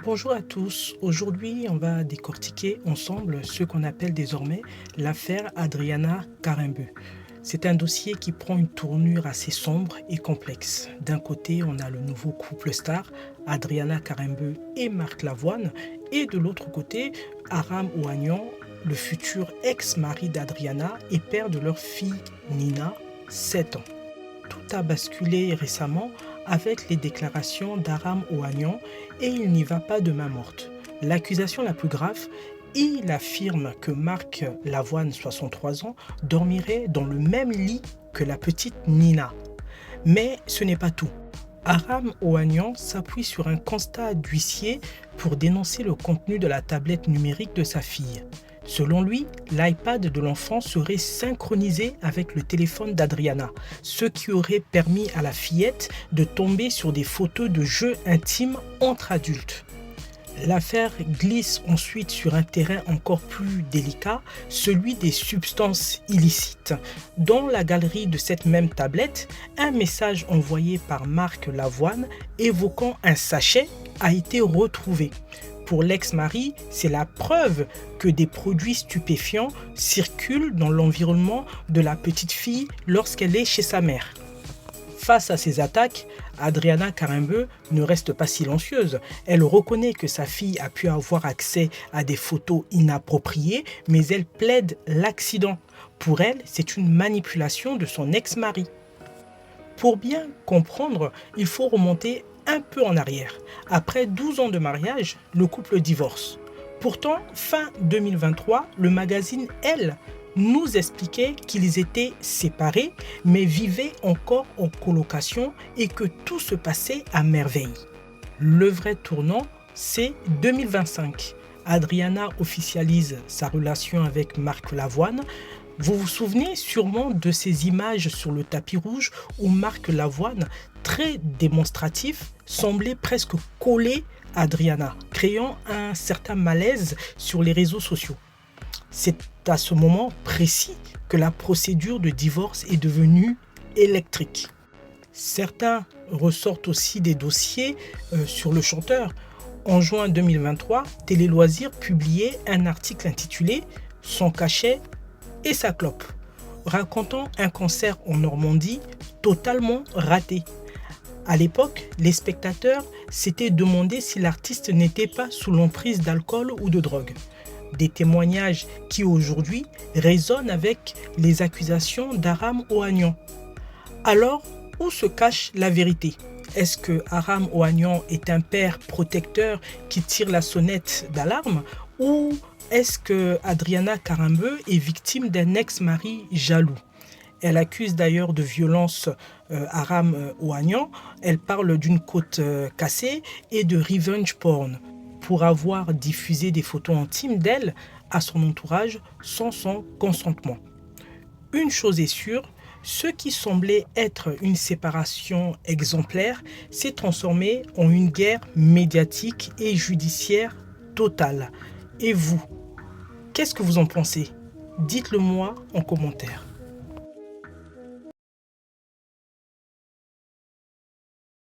Bonjour à tous. Aujourd'hui, on va décortiquer ensemble ce qu'on appelle désormais l'affaire Adriana Karembeu. C'est un dossier qui prend une tournure assez sombre et complexe. D'un côté, on a le nouveau couple star, Adriana Karembeu et Marc Lavoine, et de l'autre côté, Aram Ouagnan, le futur ex-mari d'Adriana et père de leur fille Nina, 7 ans. Tout a basculé récemment avec les déclarations d'Aram Ouagnan et il n'y va pas de main morte. L'accusation la plus grave, il affirme que Marc Lavoine, 63 ans, dormirait dans le même lit que la petite Nina. Mais ce n'est pas tout. Aram Ouagnan s'appuie sur un constat d'huissier pour dénoncer le contenu de la tablette numérique de sa fille. Selon lui, l'iPad de l'enfant serait synchronisé avec le téléphone d'Adriana, ce qui aurait permis à la fillette de tomber sur des photos de jeux intimes entre adultes. L'affaire glisse ensuite sur un terrain encore plus délicat, celui des substances illicites. Dans la galerie de cette même tablette, un message envoyé par Marc Lavoine évoquant un sachet a été retrouvé. Pour l'ex-mari, c'est la preuve que des produits stupéfiants circulent dans l'environnement de la petite fille lorsqu'elle est chez sa mère. Face à ces attaques, Adriana Karembeu ne reste pas silencieuse. Elle reconnaît que sa fille a pu avoir accès à des photos inappropriées, mais elle plaide l'accident. Pour elle, c'est une manipulation de son ex-mari. Pour bien comprendre, il faut remonter un peu en arrière. Après 12 ans de mariage, le couple divorce. Pourtant, fin 2023, le magazine Elle nous expliquait qu'ils étaient séparés, mais vivaient encore en colocation et que tout se passait à merveille. Le vrai tournant, c'est 2025. Adriana officialise sa relation avec Marc Lavoine. Vous vous souvenez sûrement de ces images sur le tapis rouge où Marc Lavoine, très démonstratif, semblait presque coller Adriana, créant un certain malaise sur les réseaux sociaux. C'est à ce moment précis que la procédure de divorce est devenue électrique. Certains ressortent aussi des dossiers sur le chanteur. En juin 2023, Télé Loisirs publiait un article intitulé « Son cachet et sa clope », racontant un concert en Normandie totalement raté. À l'époque, les spectateurs s'étaient demandé si l'artiste n'était pas sous l'emprise d'alcool ou de drogue. Des témoignages qui aujourd'hui résonnent avec les accusations d'Aram Ouagnan. Alors, où se cache la vérité ? Est-ce que Aram Ouagnan est un père protecteur qui tire la sonnette d'alarme ou est-ce que Adriana Karembeu est victime d'un ex-mari jaloux ? Elle accuse d'ailleurs de violence Aram Ouagnan. Elle parle d'une côte cassée et de revenge porn pour avoir diffusé des photos intimes d'elle à son entourage sans son consentement. Une chose est sûre, ce qui semblait être une séparation exemplaire s'est transformé en une guerre médiatique et judiciaire totale. Et vous, qu'est-ce que vous en pensez ? Dites-le moi en commentaire.